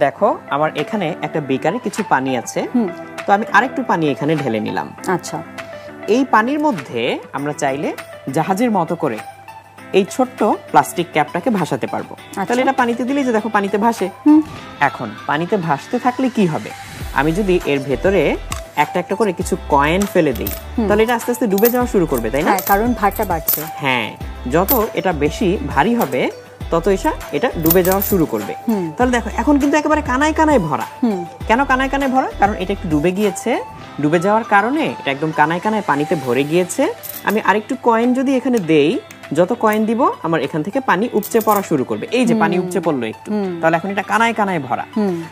দেখো আমার এখানে একটা বেকারে কিছু পানি আছে, তো আমি আরেকটু পানি এখানে ঢেলে নিলাম। আচ্ছা, এই পানির মধ্যে আমরা চাইলে জাহাজের মতো করে এই ছোট্ট প্লাস্টিক ক্যাপটাকে ভাসাতে পারবো। তাহলে এটা পানিতে দিলে যে দেখো পানিতে ভাসে। এখন পানিতে ভাসতে থাকলে কি হবে, আমি যদি এর ভেতরে একটা একটা করে কিছু কয়েন ফেলে দেই তাহলে এটা আস্তে আস্তে ডুবে যাওয়া শুরু করবে, তাই না? কারণ ভারটা বাড়ছে। হ্যাঁ, যত এটা বেশি ভারী হবে তত এটা ডুবে যাওয়া শুরু করবে। তাহলে দেখো এখন কিন্তু একেবারে কানায় কানায় ভরা। কেন কানায় কানায় ভরা? কারণ এটা একটু ডুবে গিয়েছে, ডুবে যাওয়ার কারণে এটা একদম কানায় কানায় পানিতে ভরে গিয়েছে। আমি আরেকটু কয়েন যদি এখানে দেই, যত কয়েন দিব আমার এখান থেকে পানি উপচে পড়া শুরু করবে। এই যে পানি উপচে পড়লো একটু, তাহলে এখন এটা কানায় কানায় ভরা।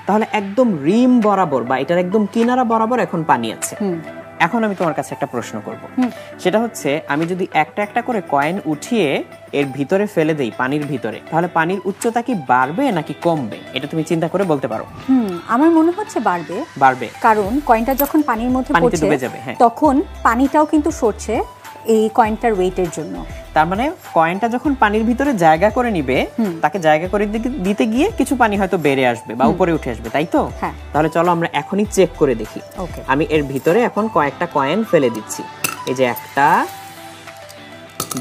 তাহলে একদম রিম বরাবর বা এটার একদম কিনারা বরাবর এখন পানি আছে। এখন আমি তোমার কাছে একটা প্রশ্ন করব, সেটা হচ্ছে আমি যদি একটা একটা করে কয়েন উঠিয়ে এর ভিতরে ফেলে দেই পানির ভিতরে, তাহলে পানির উচ্চতা কি বাড়বে নাকি কমবে? এটা তুমি চিন্তা করে বলতে পারো। আমার মনে হচ্ছে বাড়বে। বাড়বে, কারণ কয়েনটা যখন পানির মধ্যে পড়ছে তখন পানিটাও কিন্তু সরছে এই কয়েনটার ওয়েটের জন্য। তার মানে কয়েনটা যখন পানির ভিতরে জায়গা করে নিবে, তাকে জায়গা করে দিতে গিয়ে কিছু পানি হয়তো বেড়ে আসবে বা উপরে উঠে আসবে, তাই তো? তাহলে চলো আমরা এখনই চেক করে দেখি। আমি এর ভিতরে এখন কয়েকটা কয়েন ফেলে দিচ্ছি। এই যে একটা,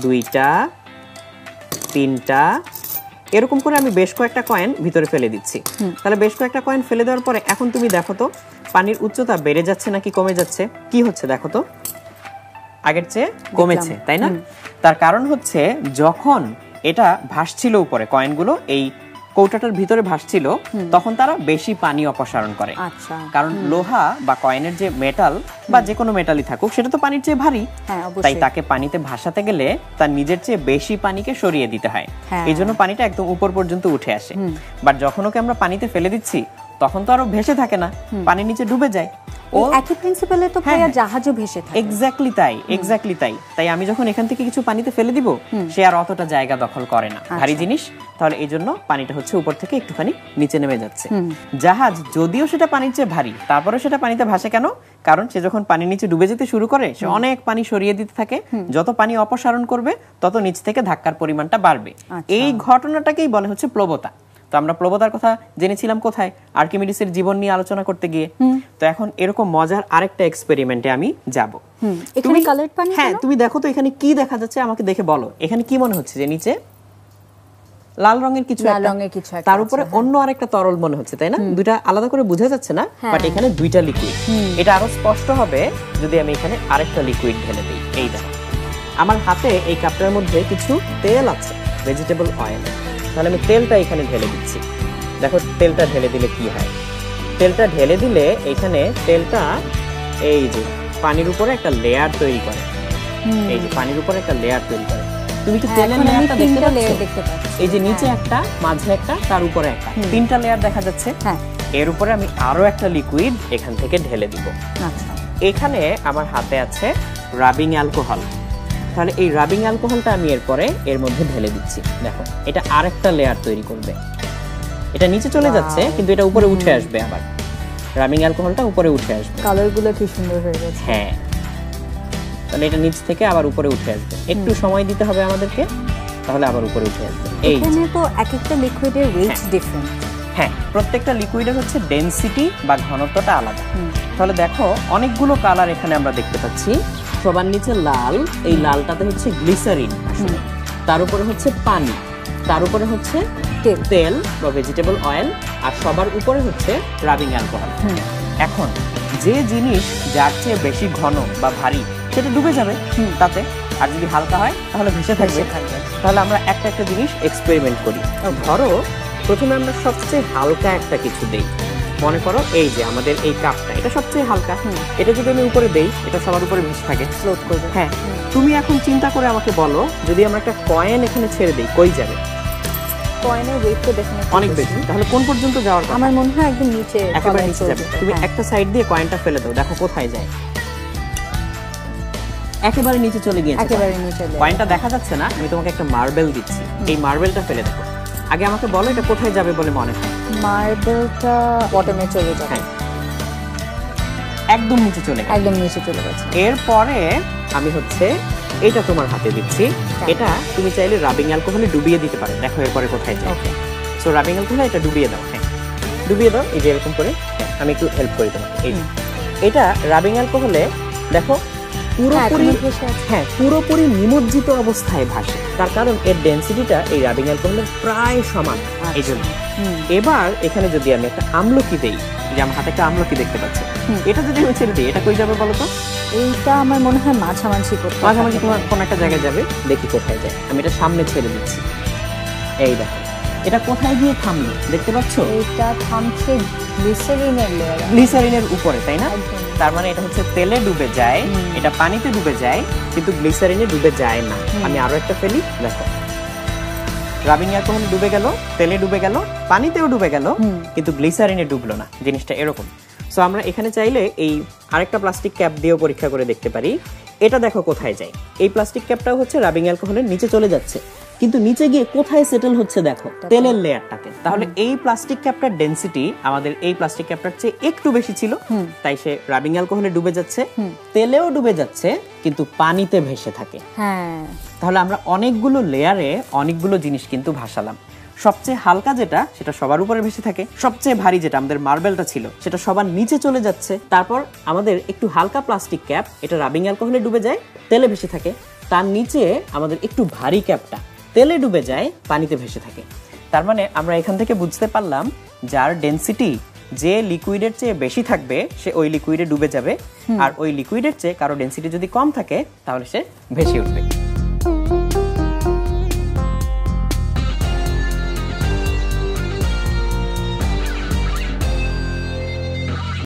দুইটা, তিনটা, এরকম করে আমি বেশ কয়েকটা কয়েন ভিতরে ফেলে দিচ্ছি। তাহলে বেশ কয়েকটা কয়েন ফেলে দেওয়ার পরে এখন তুমি দেখো তো পানির উচ্চতা বেড়ে যাচ্ছে নাকি কমে যাচ্ছে? কি হচ্ছে দেখো তো, আগের চেয়ে কমেছে, তাই না? তার কারণ হচ্ছে যখন এটা ভাসছিল উপরে, কয়েনগুলো এই কৌটাটার ভিতরে ভাসছিল, তখন তারা বেশি পানি অপসারণ করে। কারণ লোহা বা কয়েনের যে মেটাল বা যে কোনো মেটালই থাকুক, সেটা তো পানির চেয়ে ভারী, তাই তাকে পানিতে ভাসাতে গেলে তার নিজের চেয়ে বেশি পানিকে সরিয়ে দিতে হয়। এই জন্য পানিটা একদম উপর পর্যন্ত উঠে আসে। বাট যখন ওকে আমরা পানিতে ফেলে দিচ্ছি তখন তো আরো ভেসে থাকে না, পানির নিচে ডুবে যায়। ও একই প্রিন্সিপালে তো প্রায় জাহাজও ভেসে থাকে। এক্স্যাক্টলি তাই, এক্স্যাক্টলি তাই। তাই আমি যখন এখান থেকে কিছু পানিতে ফেলে দিব, সে আর অতটা জায়গা দখল করে না, ভারী জিনিস। তাহলে এই জন্য পানিটা হচ্ছে উপর থেকে একটুখানি নিচে নেমে যাচ্ছে। জাহাজ যদিও সেটা পানির চেয়ে ভারী, তারপরে সেটা পানিতে ভাসে কেন? কারণ সে যখন পানির নিচে ডুবে যেতে শুরু করে, সে অনেক পানি সরিয়ে দিতে থাকে। যত পানি অপসারণ করবে তত নিচ থেকে ধাক্কার পরিমাণটা বাড়বে। এই ঘটনাটাকেই বলে হচ্ছে প্লবতা। তো আমরা প্লবতার কথা জেনেছিলাম কোথায়? আর্কিমিডিসের জীবন নিয়ে আলোচনা করতে গিয়ে। তো এখন এরকম মজার আরেকটা এক্সপেরিমেন্টে আমি যাব। এখানে কালারড পানি, হ্যাঁ তুমি দেখো তো এখানে কি দেখা যাচ্ছে, আমাকে দেখে বলো। এখানে কি মনে হচ্ছে? যে নিচে লাল রঙের কিছু একটা, তার উপরে অন্য আরেকটা তরল মনে হচ্ছে, তাই না? দুইটা আলাদা করে বোঝা যাচ্ছে না, বাট এখানে দুইটা লিকুইড। এটা আরো স্পষ্ট হবে যদি আমি এখানে আরেকটা লিকুইড ঢেলে দিই। এই দেখো আমার হাতে এই কাপটার মধ্যে কিছু তেল আছে, ভেজিটেবল অয়েল। তাহলে আমি তেলটা এখানে ঢেলে দিচ্ছি। দেখো তেলটা ঢেলে দিলে কি হয়। তেলটা ঢেলে দিলে এখানে তেলটা এই যে পানির উপরে একটা লেয়ার তৈরি করে। এই যে পানির উপরে একটা লেয়ার তৈরি করে। তুমি কি তেলের লেয়ারটা দেখতে পাচ্ছ? এই যে নিচে একটা, মাঝে একটা, তার উপরে একটা, তিনটা লেয়ার দেখা যাচ্ছে। এর উপরে আমি আরো একটা লিকুইড এখান থেকে ঢেলে দিব। এখানে আমার হাতে আছে রাবিং অ্যালকোহল। তাহলে এই রাবিং অ্যালকোহলটা আমি এরপরে এর মধ্যে ঢেলে দিচ্ছি। দেখো এটা আরেকটা লেয়ার তৈরি করবে। এটা নিচে চলে যাচ্ছে কিন্তু এটা উপরে উঠে আসবে, আবার রাবিং অ্যালকোহলটা উপরে উঠে আসবে। কালারগুলো কি সুন্দর হয়ে গেছে। হ্যাঁ, তাহলে এটা নিচ থেকে আবার উপরে উঠে আসবে। একটু সময় দিতে হবে আমাদেরকে, তাহলে আবার উপরে উঠে আসবে। এখানে তো এক একটা লিকুইডের ওয়েট ডিফারেন্ট। হ্যাঁ, প্রত্যেকটা লিকুইডের হচ্ছে ডেনসিটি বা ঘনত্বটা আলাদা। তাহলে দেখো অনেকগুলো কালার এখানে আমরা দেখতে পাচ্ছি। সবার নিচে লাল, এই লালটাতে হচ্ছে গ্লিসারিন, তার উপরে হচ্ছে পানি, তার উপরে হচ্ছে তেল বা ভেজিটেবল অয়েল, আর সবার উপরে হচ্ছে রাবিং অ্যালকোহল। এখন যে জিনিস যার চেয়ে বেশি ঘন বা ভারী সেটা ডুবে যাবে তাতে, আর যদি হালকা হয় তাহলে ভেসে থাকবে। তাহলে আমরা একটা একটা জিনিস এক্সপেরিমেন্ট করি। ধরো প্রথমে আমরা সবচেয়ে হালকা একটা কিছু দেই। মনে করো এই যে আমাদের এই কাপটা, এটা সবচেয়ে হালকা। এটা যদি আমি উপরে দেই, এটা সবার উপরে ভেসে থাকে, ফ্লোট করবে। হ্যাঁ, তুমি এখন চিন্তা করে আমাকে বলো, যদি আমরা একটা কয়েন এখানে ছেড়ে দেই, কই যাবে? কয়েনের ওয়েট তো ডেফিনেটলি অনেক বেশি। তাহলে কোন পর্যন্ত যাওয়ার কথা? আমার মনে হয় একদম নিচে, একেবারে নিচে যাবে। তুমি একটা সাইড দিয়ে কয়েনটা ফেলে দাও, দেখো কোথায় যায়। একেবারে নিচে চলে গিয়েছে। একেবারে নিচে। কয়েনটা দেখা যাচ্ছে না, আমি তোমাকে একটা মার্বেল দিচ্ছি। এই মার্বেলটা ফেলে দেখো। আগে আমাকে বলো এটা কোথায় যাবে বলে মনে হয়? মার্বেলটা বটমে চলে যাবে। হ্যাঁ, একদম নিচে চলে গেছে। একদম নিচে চলে গেছে। এরপরে আমি হচ্ছে এটা তোমার হাতে দিচ্ছি। এটা তুমি চাইলে রাবিং অ্যালকোহলে ডুবিয়ে দিতে পারো। দেখো এরপরে কোথায় যায়। সো রাবিং অ্যালকোহলে এটা ডুবিয়ে দাও। হ্যাঁ, ডুবিয়ে দাও এই যে এরকম করে। আমি একটু হেল্প করি তোমাকে। এই যে এটা রাবিং অ্যালকোহলে দেখো পুরোপুরি নিমজ্জিত অবস্থায় ভাসে, তার কারণ এর ডেনসিটিটা এই রাবিং অ্যালকোহলের প্রায় সমান। এই জন্য এবার এখানে যদি আমি একটা আমলকি দেই, যে আমার হাতে একটা আমলকি দেখতে পাচ্ছি, এটা যদি আমি ছেড়ে দিই, এটা কই যাবে বলো তো? এইটা আমার মনে হয় মাঝামাঝি তোমার কোন একটা জায়গায় যাবে, দেখি কোথায় যায়। আমি এটা সামনে ছেড়ে দিচ্ছি, এই দেখো এটা কোথায় গিয়ে থামলো দেখতে পাচ্ছ? এটা থামছে গ্লিসারিনের লেয়ারে, গ্লিসারিনের উপরে, তাই না? তার মানে এটা হচ্ছে তেলে ডুবে যায়, এটা পানিতে ডুবে যায়, কিন্তু গ্লিসারিনে ডুবে যায় না। আমি আরো একটা ফেলি, দেখো রাবিং অ্যালকোহল ডুবে গেল, তেলে ডুবে গেল, পানিতেও ডুবে গেল, কিন্তু গ্লিসারিনে ডুবলো না। জিনিসটা এরকম। সো আমরা এখানে চাইলে এই আরেকটা প্লাস্টিক ক্যাপ দিয়েও পরীক্ষা করে দেখতে পারি। এটা দেখো কোথায় যায়। এই প্লাস্টিক ক্যাপটাও হচ্ছে রাবিং অ্যালকোহলের নিচে চলে যাচ্ছে, কিন্তু নিচে গিয়ে কোথায় সেটেল হচ্ছে দেখো, তেলের লেয়ারটাতে। তাহলে এই প্লাস্টিক ক্যাপটার ডেনসিটি আমাদের এই প্লাস্টিক ক্যাপটার চেয়ে একটু বেশি ছিল, তাই সে রাবিং অ্যালকোহলে ডুবে যাচ্ছে, তেলেও ডুবে যাচ্ছে, কিন্তু পানিতে ভেসে থাকে। তাহলে আমরা অনেকগুলো লেয়ারে অনেকগুলো জিনিস কিন্তু ভাসালাম। সবচেয়ে হালকা যেটা, সেটা সবার উপরে ভেসে থাকে। সবচেয়ে ভারী যেটা আমাদের মার্বেলটা ছিল, সেটা সবার নিচে চলে যাচ্ছে। তারপর আমাদের একটু হালকা প্লাস্টিক ক্যাপ, এটা রাবিং অ্যালকোহলে ডুবে যায়, তেলে ভেসে থাকে। তার নিচে আমাদের একটু ভারী ক্যাপটা তেলে ডুবে যায়, পানিতে ভেসে থাকে। তার মানে আমরা এখান থেকে বুঝতে পারলাম যার ডেনসিটি যে লিকুইডের চেয়ে বেশি থাকবে সে ওই লিকুইডে ডুবে যাবে, আর ওই লিকুইডের চেয়ে কারো ডেনসিটি যদি কম থাকে তাহলে সে ভেসে উঠবে।